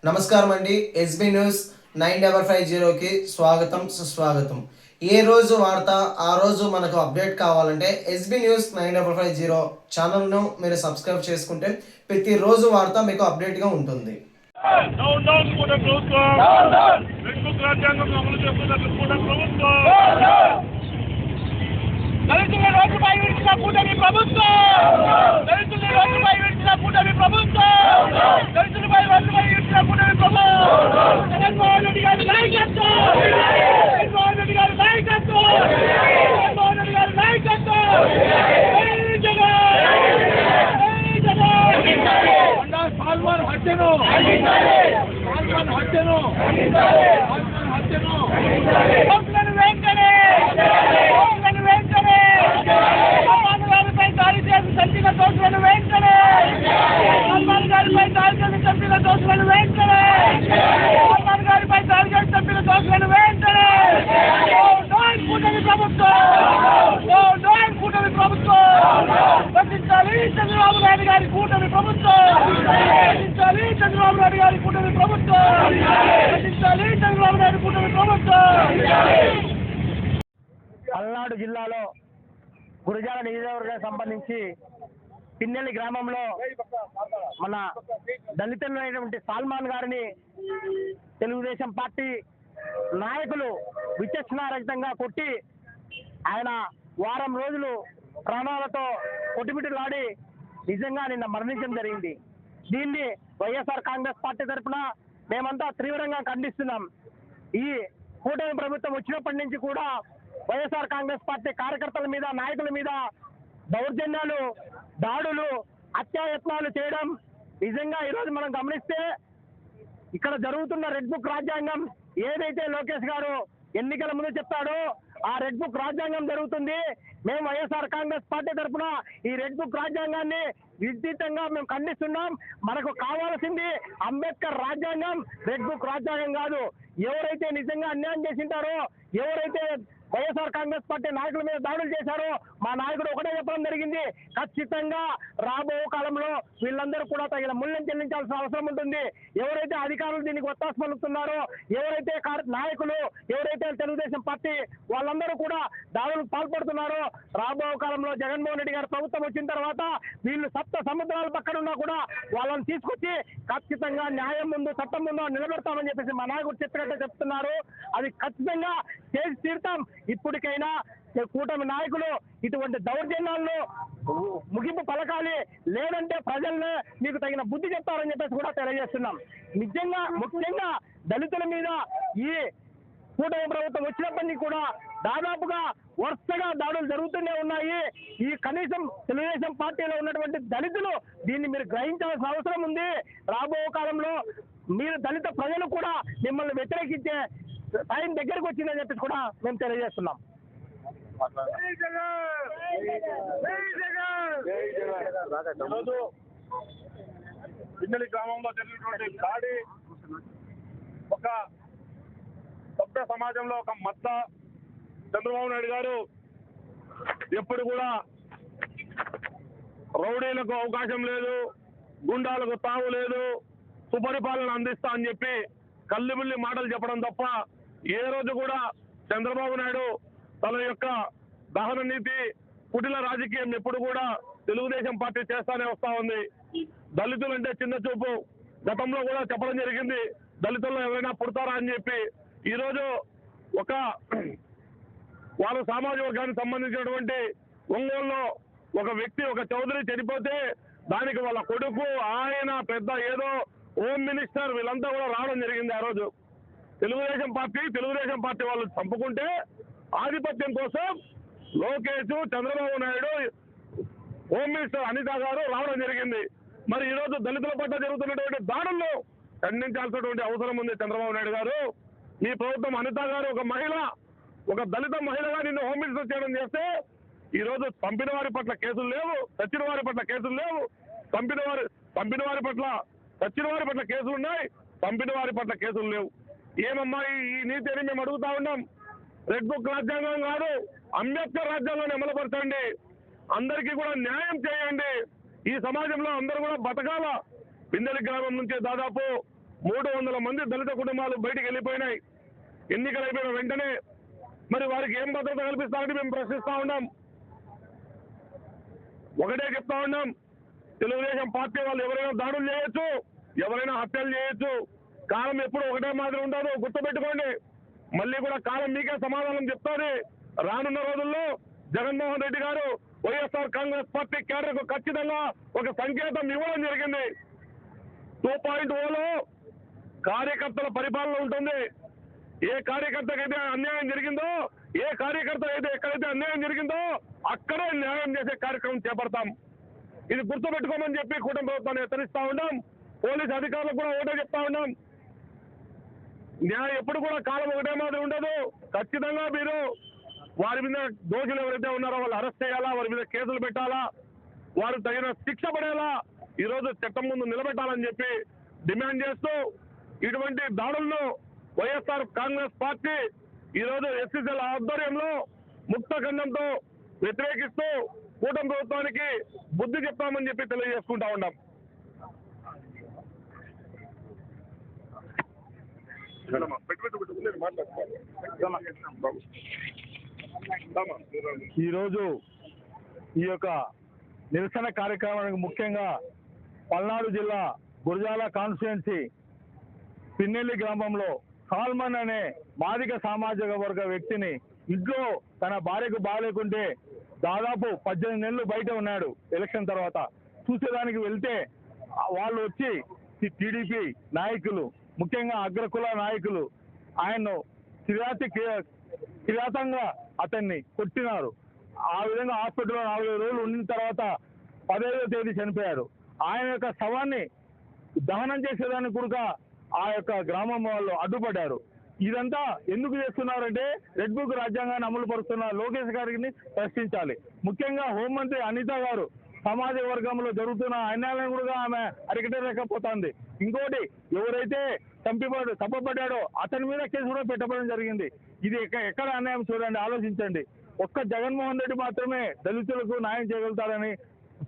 నమస్కారం అండి. SB news 9550కి స్వాగతం సుస్వాగతం. ఏ రోజు వార్త ఆ రోజు మనకు అప్డేట్ కావాలంటే ఎస్బీ న్యూస్ 9550 ఛానల్ను మీరు సబ్స్క్రైబ్ చేసుకుంటే ప్రతిరోజు వార్త మీకు అప్డేట్గా ఉంటుంది. దళితుల రోడ్డుపై విడిచిన కూటమి ప్రభుత్వం, దళితుల రోడ్డుపై విడిచిన కూటమి ప్రభుత్వం, దళితులపై రోడ్డుపై విడిచిన కూటమి ప్రభుత్వం. జగన్మోహన్ రెడ్డి గారి నాయకత్వం, జగన్మోహన్ రెడ్డి గారి నాయకత్వం, జగన్మోహన్ రెడ్డి గారి నాయకత్వం. సాల్మాన్ హత్యను, సాల్మాన్ హత్యను, సాల్మాన్ హత్యను వెంటనే దాడి చేసి చంపిన దోషులను వెంటనే, సల్మాన్ గారిపై దాడి చేసి చంపిన దోషులను వెంటనే, సల్మాన్ గారిపై దాడి చేసి చంపిన దోషులను వెంటనే. కూటమి ప్రభుత్వం, కూటమి ప్రభుత్వం రక్షించాలి చంద్రబాబు నాయుడు గారి కూటమి ప్రభుత్వం, రక్షించాలి చంద్రబాబు నాయుడు గారి కూటమి ప్రభుత్వం, రక్షించాలి చంద్రబాబు నాయుడు కూటమి ప్రభుత్వం. పల్నాడు జిల్లాలో గురజాల నియోజకవర్గానికి సంబంధించి పిన్నెల్లి గ్రామంలో మన దళితులైనటువంటి సాల్మాన్ గారిని తెలుగుదేశం పార్టీ నాయకులు విచక్షణారహితంగా కొట్టి ఆయన వారం రోజులు ప్రాణాలతో కొట్టుమిట్టులాడి నిజంగా నిన్న మరణించడం జరిగింది. దీన్ని వైఎస్ఆర్ కాంగ్రెస్ పార్టీ తరఫున మేమంతా తీవ్రంగా ఖండిస్తున్నాం. ఈ కూటమి ప్రభుత్వం వచ్చినప్పటి నుంచి కూడా వైఎస్ఆర్ కాంగ్రెస్ పార్టీ కార్యకర్తల మీద, నాయకుల మీద దౌర్జన్యాలు, దాడులు, హత్యాయత్నాలు చేయడం నిజంగా ఈరోజు మనం గమనిస్తే ఇక్కడ జరుగుతున్న రెడ్ బుక్ రాజ్యాంగం ఏదైతే లోకేష్ గారు ఎన్నికల ముందు చెప్తాడో ఆ రెడ్ బుక్ రాజ్యాంగం జరుగుతుంది. మేము వైఎస్ఆర్ కాంగ్రెస్ పార్టీ తరఫున ఈ రెడ్ బుక్ రాజ్యాంగాన్ని విస్తృతంగా మేము ఖండిస్తున్నాం. మనకు కావాల్సింది అంబేద్కర్ రాజ్యాంగం, రెడ్ బుక్ రాజ్యాంగం కాదు. ఎవరైతే నిజంగా అన్యాయం చేసింటారో, ఎవరైతే వైఎస్ఆర్ కాంగ్రెస్ పార్టీ నాయకుల మీద దాడులు చేశారో మా నాయకుడు ఒకటే చెప్పడం జరిగింది, ఖచ్చితంగా రాబో కాలంలో వీళ్ళందరూ కూడా తగిన మూల్యం చెల్లించాల్సిన అవసరం ఉంటుంది. ఎవరైతే అధికారులు దీనికి ఒత్తాస పలుకుతున్నారో, ఎవరైతే నాయకులు, ఎవరైతే తెలుగుదేశం పార్టీ వాళ్ళందరూ కూడా దాడులకు పాల్పడుతున్నారో, రాబో కాలంలో జగన్మోహన్ రెడ్డి గారి ప్రభుత్వం వచ్చిన తర్వాత వీళ్ళు సప్త సముద్రాల పక్కన ఉన్నా కూడా వాళ్ళని తీసుకొచ్చి ఖచ్చితంగా న్యాయం ముందు, చట్టం ముందు నిలబెడతామని చెప్పేసి మా నాయకుడు చెప్పినట్టు చెప్తున్నారు. అది ఖచ్చితంగా చేసి తీరుతాం. ఇప్పటికైనా కూటమి నాయకులు ఇటువంటి దౌర్జన్యాలను ముగింపు పలకాలి, లేదంటే ప్రజల్ని మీకు తగిన బుద్ధి చెప్తారని చెప్పేసి కూడా తెలియజేస్తున్నాం. నిజంగా ముఖ్యంగా దళితుల మీద ఈ కూటమి ప్రభుత్వం వచ్చినప్పటికీ కూడా దాదాపుగా వరుసగా దాడులు జరుగుతూనే ఉన్నాయి. ఈ కనీసం తెలుగుదేశం పార్టీలో ఉన్నటువంటి దళితులు దీన్ని మీరు గ్రహించాల్సిన అవసరం ఉంది. రాబో కాలంలో మీరు దళిత ప్రజలు కూడా మిమ్మల్ని వ్యతిరేకించే టైం దగ్గరకు వచ్చిందని చెప్పేసి కూడా మేము తెలియజేస్తున్నాం. పిన్నెల్లి గ్రామంలో జరిగినటువంటి దాడి ఒక సభ్య సమాజంలో ఒక మత్త. చంద్రబాబు నాయుడు గారు ఎప్పుడు కూడా రౌడీలకు అవకాశం లేదు, గుండాలకు తావు లేదు, సుపరిపాలన అందిస్తా అని చెప్పి కల్లిబుల్లి మాటలు చెప్పడం తప్ప ఏ రోజు కూడా చంద్రబాబు నాయుడు తన యొక్క దహన నీతి, కుటిల రాజకీయం ఎప్పుడు కూడా తెలుగుదేశం పార్టీ చేస్తానే వస్తా ఉంది. దళితులంటే చిన్న చూపు గతంలో కూడా చెప్పడం జరిగింది, దళితుల్లో ఎవరైనా పుడతారా అని చెప్పి. ఈరోజు ఒక వాళ్ళ సామాజిక వర్గానికి సంబంధించినటువంటి ఒంగోలులో ఒక వ్యక్తి, ఒక చౌదరి చనిపోతే దానికి వాళ్ళ కొడుకు, ఆయన పెద్ద ఏదో హోమ్ మినిస్టర్ వీళ్ళంతా కూడా రావడం జరిగింది. ఆ రోజు తెలుగుదేశం పార్టీ వాళ్ళు చంపుకుంటే ఆధిపత్యం కోసం లోకేష్, చంద్రబాబు నాయుడు, హోమ్ మినిస్టర్ అనిత గారు రావడం జరిగింది. మరి ఈరోజు దళితుల పట్ల జరుగుతున్నటువంటి దాడులను ఖండించాల్సినటువంటి అవసరం ఉంది. చంద్రబాబు నాయుడు గారు, మీ ప్రభుత్వం, అనిత గారు ఒక మహిళ, ఒక దళిత మహిళగా నిన్ను హోమ్ మినిస్టర్ చేయడం చేస్తే ఈరోజు చంపిన వారి పట్ల కేసులు లేవు, చచ్చిన వారి పట్ల కేసులు లేవు. చంపిన వారి పట్ల, చచ్చిన వారి పట్ల కేసులు ఉన్నాయి, చంపిన వారి పట్ల కేసులు లేవు. ఏమమ్మా ఈ నీతి అని మేము అడుగుతా ఉన్నాం. రెడ్ బుక్ రాజ్యాంగం కాదు, అంబేద్కర్ రాజ్యాంగాన్ని అమలుపరచండి. అందరికీ కూడా న్యాయం చేయండి. ఈ సమాజంలో అందరూ కూడా బతకాల. పిన్నెల్లి గ్రామం నుంచి దాదాపు 300 మంది దళిత కుటుంబాలు బయటికి వెళ్ళిపోయినాయి. ఎన్నికలు అయిపోయిన వెంటనే మరి వారికి ఏం భద్రత కల్పిస్తామని మేము ప్రశ్నిస్తా ఉన్నాం. ఒకటే చెప్తా ఉన్నాం, తెలుగుదేశం పార్టీ వాళ్ళు ఎవరైనా దాడులు చేయొచ్చు, ఎవరైనా హత్యలు చేయొచ్చు, కాలం ఎప్పుడు ఒకటే మాదిరి ఉండదు, గుర్తుపెట్టుకోండి. మళ్ళీ కూడా కాలం మీకే సమాధానం చెప్తాది. రానున్న రోజుల్లో జగన్మోహన్ రెడ్డి గారు వైఎస్ఆర్ కాంగ్రెస్ పార్టీ క్యాడర్కు ఖచ్చితంగా ఒక సంకేతం ఇవ్వడం జరిగింది. 2.0లో కార్యకర్తల పరిపాలన ఉంటుంది. ఏ కార్యకర్తకైతే అన్యాయం జరిగిందో, ఏ కార్యకర్త అయితే ఎక్కడైతే అన్యాయం జరిగిందో అక్కడే న్యాయం చేసే కార్యక్రమం చేపడతాం. ఇది గుర్తుపెట్టుకోమని చెప్పి కూటమి ప్రభుత్వాన్ని హెచ్చరిస్తా ఉన్నాం. పోలీస్ అధికారులకు కూడా ఒకటే చెప్తా ఉన్నాం, న్యాయం ఎప్పుడు కూడా కాలం ఒకటే మాదిరి ఉండదు. ఖచ్చితంగా మీరు వారి మీద దోషులు ఎవరైతే ఉన్నారో వాళ్ళు అరెస్ట్ చేయాలా, వారి మీద కేసులు పెట్టాలా, వారు తగిన శిక్ష పడేలా ఈరోజు చట్టం ముందు నిలబెట్టాలని చెప్పి డిమాండ్ చేస్తూ ఇటువంటి దాడులను వైఎస్ఆర్ కాంగ్రెస్ పార్టీ ఈరోజు ఎస్సీసీల ఆధ్వర్యంలో ముక్త ఖండంతో వ్యతిరేకిస్తూ కూటమి ప్రభుత్వానికి బుద్ధి చెప్తామని చెప్పి తెలియజేసుకుంటా ఉన్నాం. ఈరోజు ఈ యొక్క నిరసన కార్యక్రమానికి ముఖ్యంగా పల్నాడు జిల్లా గురజాల కాన్స్టిట్యుయెన్సీ పిన్నెల్లి గ్రామంలో సాల్మన్ అనే మాదిగ సామాజిక వర్గ వ్యక్తిని ఇంట్లో తన భార్యకు బాగాలేకుంటే దాదాపు 18 నెలలు బయట ఉన్నాడు. ఎలక్షన్ తర్వాత చూసేదానికి వెళ్తే వాళ్ళు వచ్చి టీడీపీ నాయకులు, ముఖ్యంగా అగ్రకుల నాయకులు ఆయన్ను కిరాతంగా అతన్ని కొట్టినారు. ఆ విధంగా హాస్పిటల్లో 4 రోజులు ఉండిన తర్వాత 15వ తేదీ చనిపోయారు. ఆయన యొక్క శవాన్ని దహనం చేసేదానికి కూడా ఆ యొక్క గ్రామం వాళ్ళు అడ్డుపడ్డారు. ఇదంతా ఎందుకు చేస్తున్నారంటే రెడ్ బుక్ రాజ్యాంగాన్ని అమలు పరుస్తున్న లోకేష్ గారిని ప్రశ్నించాలి. ముఖ్యంగా హోంమంత్రి అనిత గారు సమాజ వర్గంలో జరుగుతున్న అన్యాయాలను కూడా ఆమె అరికట్టలేకపోతుంది. ఇంకోటి, ఎవరైతే తప్పబడ్డాడో అతని మీద కేసు కూడా పెట్టబడడం జరిగింది. ఇది ఎక్కడ అన్యాయం చూడండి, ఆలోచించండి. ఒక్క జగన్మోహన్ రెడ్డి మాత్రమే దళితులకు న్యాయం చేయగలుగుతారని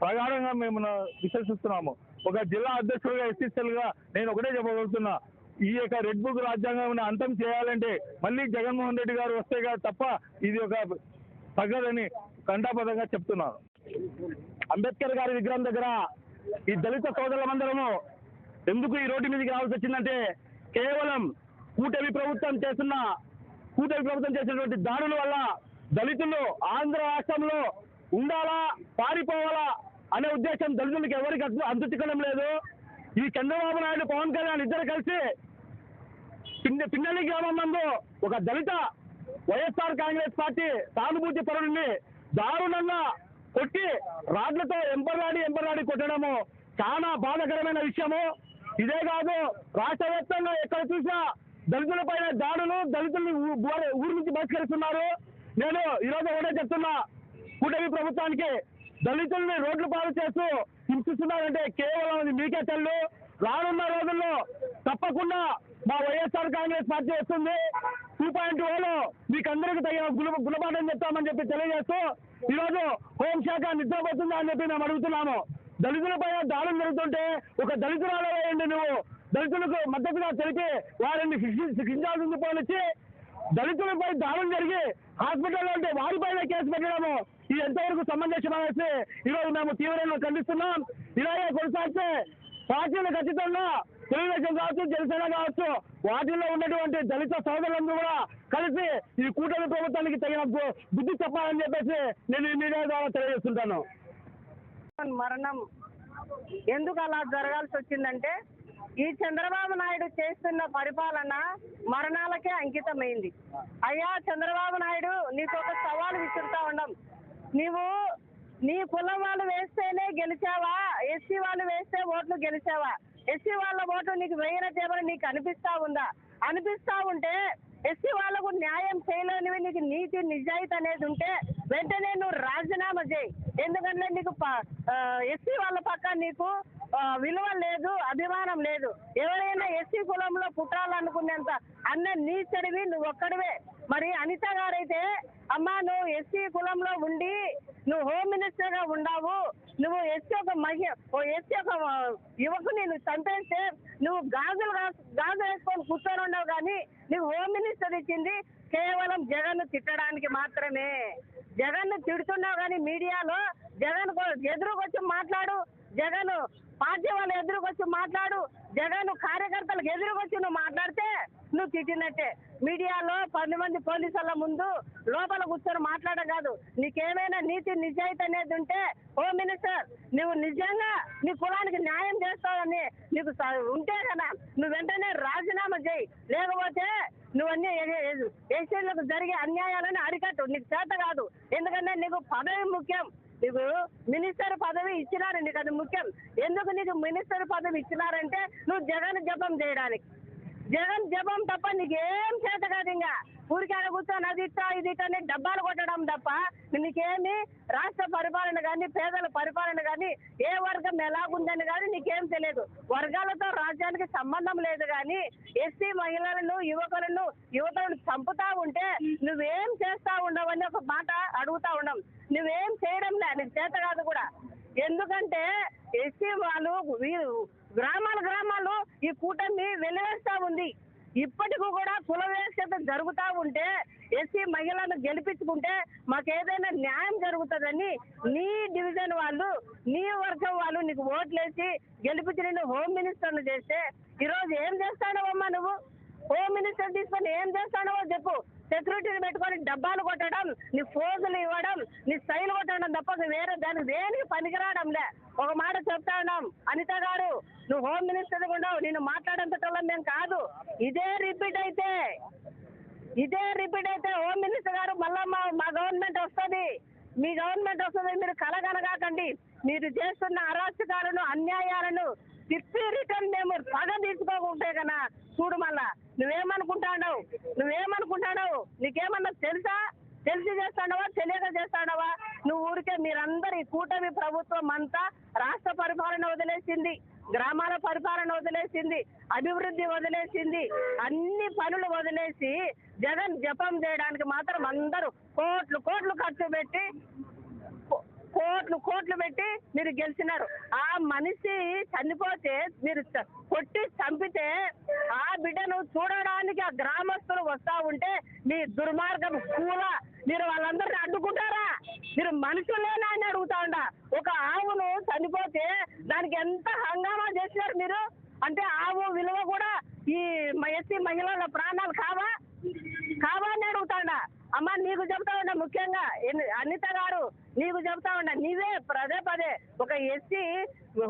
ప్రగాఢంగా మేము విశ్వసిస్తున్నాము. ఒక జిల్లా అధ్యక్షుడిగా ఎస్సీసీలుగా నేను ఒకటే చెప్పగలుగుతున్నా, ఈ యొక్క రెడ్ బుక్ రాజ్యాంగం అంతం చేయాలంటే మళ్ళీ జగన్మోహన్ రెడ్డి గారు వస్తే తప్ప ఇది ఒక తగ్గదని కంఠాపదంగా చెప్తున్నాను. అంబేద్కర్ గారి విగ్రహం దగ్గర ఈ దళిత సోదరులందరము ఎందుకు ఈ రోడ్డు మీదకి రావాల్సి వచ్చిందంటే కేవలం కూటమి ప్రభుత్వం చేసినటువంటి దాడుల వల్ల దళితులు ఆంధ్ర రాష్ట్రంలో ఉండాలా, పారిపోవాలా అనే ఉద్దేశం దళితులకు ఎవరికి అంతుచిక్కడం లేదు. ఈ చంద్రబాబు నాయుడు, పవన్ కళ్యాణ్ ఇద్దరు కలిసి పిన్నెల్లి గ్రామం నందు ఒక దళిత వైఎస్ఆర్ కాంగ్రెస్ పార్టీ సానుభూతి పరుడిని దారుణంగా కొట్టి రాడ్లతో ఎంపర్లాడి కొట్టడము చాలా బాధాకరమైన విషయము. ఇదే కాదు, రాష్ట్ర వ్యాప్తంగా ఎక్కడ చూసినా దళితులపైన దాడులు, దళితుల్ని ఊరి నుంచి బహిష్కరిస్తున్నారు. నేను ఈరోజు ఒకటే చెప్తున్నా, కూటమి ప్రభుత్వానికి దళితుల్ని రోడ్లు పాలు చేస్తూ హింసిస్తున్నారంటే కేవలం అది మీకే తెల్లు. రానున్న రోజుల్లో తప్పకుండా మా వైఎస్ఆర్ కాంగ్రెస్ పార్టీ వస్తుంది. 2.0లో మీకు అందరికీ తగిన గుణపాఠం చెప్తామని చెప్పి తెలియజేస్తూ ఈరోజు హోంశాఖ నిద్రపోతుందా అని చెప్పి మేము అడుగుతున్నాము. దళితులపై దాడులు జరుగుతుంటే ఒక దళితురాలు వేయండి, నువ్వు దళితులకు మద్దతుగా తెలిపి వారిని శిక్షించాల్సింది పోనిచ్చి దళితులపై దాడులు జరిగి హాస్పిటల్లో ఉంటే వారిపైన కేసు పెట్టడము ఇది ఎంతవరకు సమంజసమనేసి ఈరోజు మేము తీవ్రంగా ఖండిస్తున్నాం. ఇలాగే కొనసాగితే పార్టీలు ఖచ్చితంగా తెలుగుదేశం కావచ్చు, జనసేన కావచ్చు, వాటిల్లో ఉన్నటువంటి దళిత సోదరులందరూ కూడా కలిసి ఈ కూటమి ప్రభుత్వానికి తగిన బుద్ధి చెప్పాలని చెప్పేసి నేను ఈ మీడియా ద్వారా తెలియజేస్తుంటాను. మరణం ఎందుకు అలా జరగాల్సి వచ్చిందంటే ఈ చంద్రబాబు నాయుడు చేస్తున్న పరిపాలన మరణాలకే అంకితమైంది. అయ్యా చంద్రబాబు నాయుడు, నీకు ఒక సవాలు విసురుతా ఉండం. నీవు నీ కులం వాళ్ళు వేస్తేనే గెలిచావా, ఎస్సీ వాళ్ళు వేస్తే ఓట్లు గెలిచావా? ఎస్సీ వాళ్ళ ఓటు నీకు వేయనదేమని నీకు అనిపిస్తా ఉందా? అనిపిస్తా ఉంటే ఎస్సీ వాళ్ళకు న్యాయం చేయలేనివి, నీకు నీతి నిజాయితీ అనేది ఉంటే వెంటనే నువ్వు రాజీనామా చేయి. ఎందుకంటే నీకు ఎస్సీ వాళ్ళ పక్క నీకు విలువ లేదు, అభిమానం లేదు. ఎవరైనా ఎస్సీ కులంలో పుట్టాలనుకునేంత అన్న నీచడివి నువ్వు ఒక్కడివే. మరి అనిత గారైతే అమ్మా నువ్వు ఎస్సీ కులంలో ఉండి నువ్వు హోమ్ మినిస్టర్ గా ఉన్నావు, నువ్వు ఎస్సీ ఒక ఎస్సీ ఒక యువకుని నువ్వు చంపేస్తే నువ్వు గాజులు వేసుకొని కూర్చొని ఉన్నావు, కానీ నీకు హోమ్ మినిస్టర్ ఇచ్చింది కేవలం జగన్ తిట్టడానికి మాత్రమే. జగన్ తిడుతున్నావు కానీ మీడియాలో జగన్ ఎదురుకొచ్చి మాట్లాడు, జగన్ పార్టీ వాళ్ళు ఎదురుకొచ్చి మాట్లాడు, జగన్ కార్యకర్తలకు ఎదురుకొచ్చి నువ్వు మాట్లాడితే నువ్వు తిట్టినట్టే. మీడియాలో 10 మంది పోలీసుల ముందు లోపల కూర్చొని మాట్లాడడం కాదు. నీకేమైనా నీతి నిజాయితీ అనేది ఉంటే హోమ్ మినిస్టర్ నువ్వు నిజంగా నీ కులానికి న్యాయం చేస్తావని నీకు ఉంటే కదా నువ్వు వెంటనే రాజీనామా చేయి, లేకపోతే నువ్వన్నీ ఎస్సీలకు జరిగే అన్యాయాలను అరికట్టు. నీకు చేత కాదు, ఎందుకంటే నీకు పదవి ముఖ్యం. నీకు మినిస్టర్ పదవి ఇచ్చినారు, నీకు అది ముఖ్యం. ఎందుకు నీకు మినిస్టర్ పదవి ఇచ్చినారంటే నువ్వు జగన్ జపం చేయడానికి. జగన్ జపం తప్ప నీకేం చేత కాదు. ఇంకా ఊరికాడ కూర్చొని అది ఇట్టా ఇది ఇట్టా అని డబ్బాలు కొట్టడం తప్ప నీకేమి రాష్ట్ర పరిపాలన కానీ పేదల పరిపాలన కానీ ఏ వర్గం ఎలాగుందని కానీ నీకేం తెలియదు. వర్గాలతో రాజ్యానికి సంబంధం లేదు, కానీ ఎస్సీ మహిళలను యువతలను చంపుతా ఉంటే నువ్వేం చేస్తా ఉండవని ఒక మాట అడుగుతా ఉన్నాం. నువ్వేం చేయడంలే, నీకు చేత కాదు కూడా. ఎందుకంటే ఎస్సీ వాళ్ళు గ్రామాలు ఈ కూటమి వెలివేస్తా ఉంది. ఇప్పటికీ కూడా కుల వివక్షత జరుగుతూ ఉంటే ఎస్సీ మహిళలను గెలిపించుకుంటే మాకేదైనా న్యాయం జరుగుతుందని నీ డివిజన్ వాళ్ళు, నీ వర్గం వాళ్ళు నీకు ఓట్లేసి గెలిపించి నేను హోమ్ మినిస్టర్ను చేస్తే ఈరోజు ఏం చేస్తానవమ్మా నువ్వు? హోమ్ మినిస్టర్ తీసుకొని ఏం చేస్తానవో చెప్పు. సెక్యూరిటీని పెట్టుకొని డబ్బాలు కొట్టడం, నీ ఫోజులు ఇవ్వడం, నీ స్టైల్ కొట్టడం తప్ప వేరే దానికి దేనికి పనికిరావడంలే. ఒక మాట చెప్తా ఉన్నాం, అనిత గారు నువ్వు హోమ్ మినిస్టర్ ఉండవు, నేను మాట్లాడేంతటోళ్ళం మేము కాదు. ఇదే రిపీట్ అయితే హోమ్ మినిస్టర్ గారు మళ్ళా మా గవర్నమెంట్ వస్తుంది, మీ గవర్నమెంట్ వస్తుంది. మీరు కలగనగాకండి. మీరు చేస్తున్న అరాచకాలను అన్యాయాలను తిప్పి రిటర్న్ మేము పగ తీసుకోకుంటే కన్నా చూడు. మళ్ళా నువ్వేమనుకుంటాడావు? నీకేమన్నా తెలుసా? తెలిసి చేస్తాడవా, తెలియక చేస్తాడవా? నువ్వు ఊరికే మీరందరి కూటమి ప్రభుత్వం అంతా రాష్ట్ర పరిపాలన వదిలేసింది, గ్రామాల పరిపాలన వదిలేసింది, అభివృద్ధి వదిలేసింది, అన్ని పనులు వదిలేసి జగన్ జపం చేయడానికి మాత్రం అందరూ కోట్లు ఖర్చు పెట్టి కోట్లు పెట్టి మీరు గెలిచినారు. ఆ మనిషి చనిపోతే మీరు కొట్టి చంపితే ఆ బిడ్డను చూడడానికి ఆ గ్రామస్తులు వస్తా ఉంటే మీ దుర్మార్గం మీరు వాళ్ళందరినీ అడ్డుకుంటారా? మీరు మనుషులేనా అని అడుగుతా ఉండా. ఒక ఆవును చనిపోతే దానికి ఎంత హంగామా చేసినారు మీరు. అంటే ఆవు విలువ కూడా ఈ ఎస్సీ మహిళల ప్రాణాలు కావా అని అడుగుతాండా. అమ్మ నీకు చెప్తా ఉండా, ముఖ్యంగా అనిత గారు నీకు చెప్తా ఉండా, నీవే పదే ఒక ఎస్సీ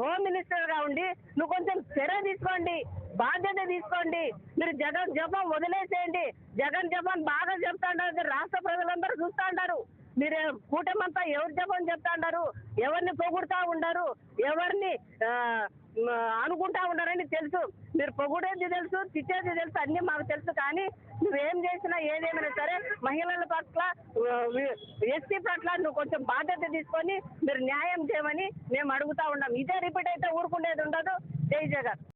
హోమ్ మినిస్టర్ గా ఉండి నువ్వు కొంచెం చర్య తీసుకోండి, బాధ్యత తీసుకోండి. మీరు జగన్ జపం వదిలేసేయండి. జగన్ జపం బాగా చెప్తాంటారు, రాష్ట్ర ప్రజలందరూ చూస్తా ఉంటారు. మీరు కూటమంతా ఎవరు జపం చెప్తా ఉంటారు, ఎవరిని పొగుడుతా ఉండరు, ఎవరిని అనుకుంటా ఉండారని తెలుసు. మీరు పొగుడేది తెలుసు, తిట్టేది తెలుసు, అన్ని మాకు తెలుసు. కానీ నువ్వేం చేసినా ఏదేమైనా సరే మహిళల పట్ల ఎస్సీ పట్ల నువ్వు కొంచెం బాధ్యత తీసుకొని మీరు న్యాయం చేయమని మేము అడుగుతా ఉన్నాం. ఇదే రిపీట్ అయితే ఊరుకునేది ఉండదు. జై జగన్.